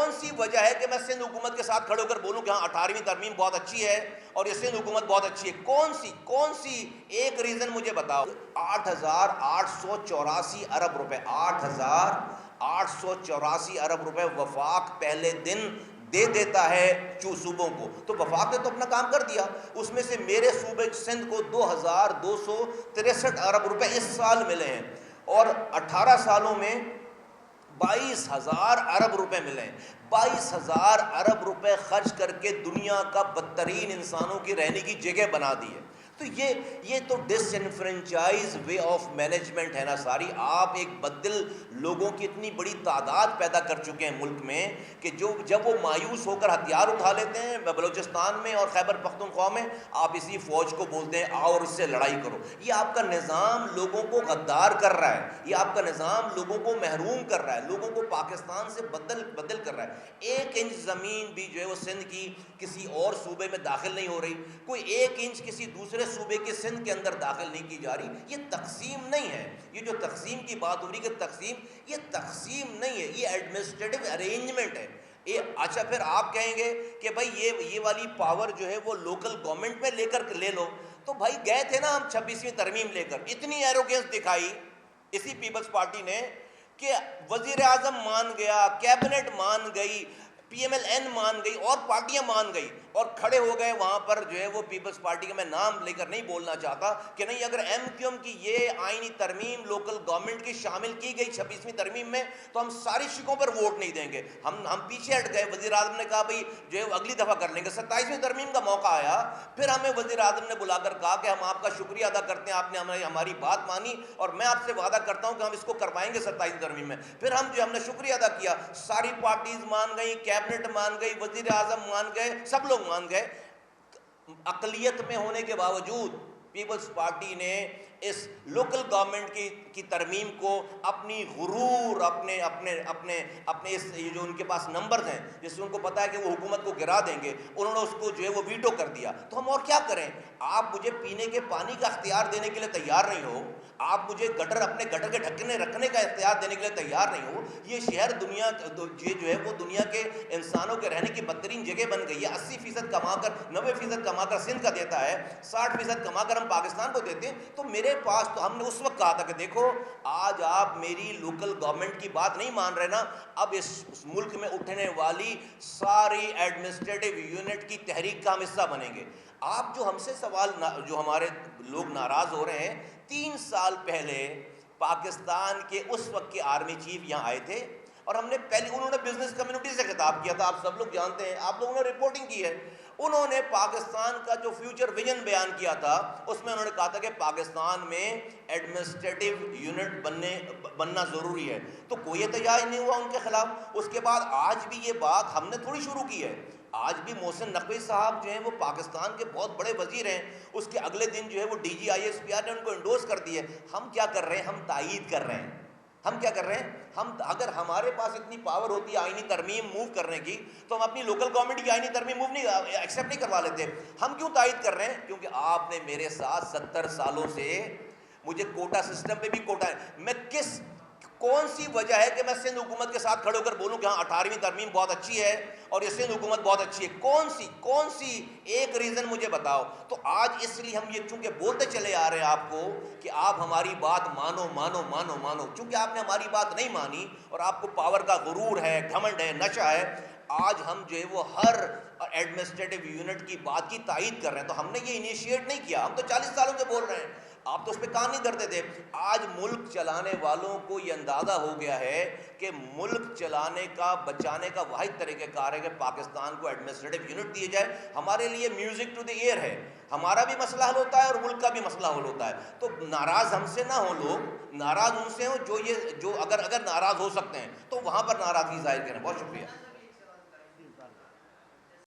کون سی وجہ ہے کہ میں سندھ حکومت کے ساتھ کھڑے ہو کر بولوں کہ ہاں 18ویں ترمیم بہت اچھی ہے اور یہ سندھ حکومت بہت اچھی ہے؟ کون سی ایک ریزن مجھے بتاؤ۔ 8,884 ارب روپے، 8,884 ارب روپے وفاق پہلے دن دے دیتا ہے صوبوں کو، تو وفاق نے تو اپنا کام کر دیا۔ اس میں سے میرے صوبے سندھ کو 2,263 ارب روپے اس سال ملے ہیں، اور 18 سالوں میں 22,000 ارب روپے ملے ہیں۔ 22,000 ارب روپے خرچ کر کے دنیا کا بدترین انسانوں کی رہنے کی جگہ بنا دی ہے۔ تو یہ تو ڈس انفرنچائز وے آف مینجمنٹ ہے نا ساری۔ آپ ایک بدل لوگوں کی اتنی بڑی تعداد پیدا کر چکے ہیں ملک میں کہ جب وہ مایوس ہو کر ہتھیار اٹھا لیتے ہیں بلوچستان میں اور خیبر پختونخوا میں، آپ اسی فوج کو بولتے ہیں آؤ اور اس سے لڑائی کرو۔ یہ آپ کا نظام لوگوں کو غدار کر رہا ہے، یہ آپ کا نظام لوگوں کو محروم کر رہا ہے، لوگوں کو پاکستان سے بدل کر رہا ہے۔ 1 انچ زمین بھی جو ہے وہ سندھ کی کسی اور صوبے میں داخل نہیں ہو رہی، کوئی 1 انچ کسی دوسرے صوبے کے سندھ کے اندر داخل نہیں کی جا رہی۔ یہ تقسیم نہیں ہے، یہ جو تقسیم کی بات ہو رہی کہ یہ تقسیم نہیں ہے، یہ ایڈمنسٹریٹو ارینجمنٹ ہے۔ اچھا پھر آپ کہیں گے کہ بھائی یہ والی پاور جو ہے وہ لوکل گورنمنٹ میں لے لو، تو بھائی گئے تھے نا ہم 26ویں ترمیم لے کر، اتنی ایروگینس دکھائی اسی پیپلز پارٹی نے کہ وزیر اعظم مان گیا، کیبنٹ مان گئی، پی ایم ایل این مان گئی اور پارٹیاں مان گئی، اور کھڑے ہو گئے وہاں پر جو ہے وہ پیپلز پارٹی کا میں نام لے کر نہیں بولنا چاہتا کہ نہیں اگر ایم کیو ایم کی یہ آئینی ترمیم لوکل گورنمنٹ کی شامل کی گئی 26ویں ترمیم میں تو ہم ساری شکوں پر ووٹ نہیں دیں گے۔ ہم پیچھے ہٹ گئے، وزیر اعظم نے کہا بھئی جو ہے وہ اگلی دفعہ کر لیں گے۔ 27ویں ترمیم کا موقع آیا، پھر ہمیں وزیر اعظم نے بلا کر کہا کہ ہم آپ کا شکریہ ادا کرتے ہیں، آپ نے ہماری بات مانی اور میں آپ سے وعدہ کرتا ہوں کہ ہم اس کو کروائیں گے 27ویں ترمیم میں۔ پھر ہم نے شکریہ ادا کیا، ساری پارٹیز مان گئی، کیبنٹ مان گئی، وزیر اعظم مان گئے، سب لوگ مان گئے۔ اقلیت میں ہونے کے باوجود پیپلز پارٹی نے اس لوکل گورنمنٹ کی ترمیم کو اپنی غرور، اپنے یہ جو ان کے پاس نمبرز ہیں جس سے ان کو پتا ہے کہ وہ حکومت کو گرا دیں گے، انہوں نے اس کو جو ہے وہ ویٹو کر دیا۔ تو ہم اور کیا کریں؟ آپ مجھے پینے کے پانی کا اختیار دینے کے لیے تیار نہیں ہو، آپ مجھے اپنے گٹر کے ڈھکنے رکھنے کا اختیار دینے کے لیے تیار نہیں ہو۔ یہ شہر یہ جو ہے وہ دنیا کے انسانوں کے رہنے کی بدترین جگہ بن گئی ہے۔ 80% کما کر 90% کما کر سندھ کا دیتا ہے، 60% کما کر ہم پاکستان کو دیتے ہیں۔ تو میرے پاس تو ہم نے اس وقت کہا تھا کہ دیکھو آج آپ میری لوکل گورنمنٹ کی بات نہیں مان رہے نا، اب اس ملک میں اٹھنے والی ساری ایڈمنسٹریٹو یونٹ کی تحریک کا ہم حصہ بنیں گے۔ آپ جو ہم سے سوال جو ہمارے لوگ ناراض ہو رہے ہیں، 3 سال پہلے پاکستان کے اس وقت کے آرمی چیف یہاں آئے تھے اور ہم نے انہوں نے بزنس کمیونٹی سے خطاب کیا تھا، آپ سب لوگ جانتے ہیں، آپ لوگوں نے رپورٹنگ کی ہے۔ انہوں نے پاکستان کا جو فیوچر ویژن بیان کیا تھا اس میں انہوں نے کہا تھا کہ پاکستان میں ایڈمنسٹریٹو یونٹ بننا ضروری ہے، تو کوئی احتجاج نہیں ہوا ان کے خلاف۔ اس کے بعد آج بھی یہ بات ہم نے تھوڑی شروع کی ہے، آج بھی محسن نقوی صاحب جو ہیں وہ پاکستان کے بہت بڑے وزیر ہیں، اس کے اگلے دن جو ہے وہ D G I S P R نے ان کو انڈورس کر دی ہے۔ ہم کیا کر رہے ہیں؟ ہم تائید کر رہے ہیں۔ ہم کیا کر رہے ہیں؟ اگر ہمارے پاس اتنی پاور ہوتی ہے آئینی ترمیم موو کرنے کی تو ہم اپنی لوکل گورنمنٹ کی آئینی ترمیم ایکسیپٹ نہیں کروا لیتے۔ ہم کیوں تائید کر رہے ہیں؟ کیونکہ آپ نے میرے ساتھ 70 سالوں سے مجھے کوٹا سسٹم پہ بھی کوٹا ہے۔ میں کون سی وجہ ہے کہ میں سندھ حکومت کے ساتھ کھڑے ہو کر بولوں کہ ہاں 18ویں ترمیم بہت اچھی ہے اور یہ سندھ حکومت بہت اچھی ہے؟ کون سی ایک ریزن مجھے بتاؤ۔ تو آج اس لیے ہم یہ چونکہ بولتے چلے آ رہے ہیں آپ کو کہ آپ ہماری بات مانو مانو مانو مانو، چونکہ آپ نے ہماری بات نہیں مانی اور آپ کو پاور کا غرور ہے، گھمنڈ ہے، نشہ ہے، آج ہم جو ہے وہ ہر ایڈمنسٹریٹو یونٹ کی بات کی تائید کر رہے ہیں۔ تو ہم نے یہ انیشیٹ نہیں کیا، ہم تو 40 سالوں سے بول رہے ہیں، آپ تو اس پہ کام نہیں کرتے تھے۔ آج ملک چلانے والوں کو یہ اندازہ ہو گیا ہے کہ ملک چلانے کا، بچانے کا واحد طریقہ کار ہے کہ پاکستان کو ایڈمنسٹریٹو یونٹ دیے جائے۔ ہمارے لیے میوزک ٹو دی ایئر ہے، ہمارا بھی مسئلہ حل ہوتا ہے اور ملک کا بھی مسئلہ حل ہوتا ہے۔ تو ناراض ہم سے نہ ہوں، لوگ ناراض ان سے ہوں جو اگر ناراض ہو سکتے ہیں تو وہاں پر ناراضگی ظاہر کریں۔ بہت شکریہ۔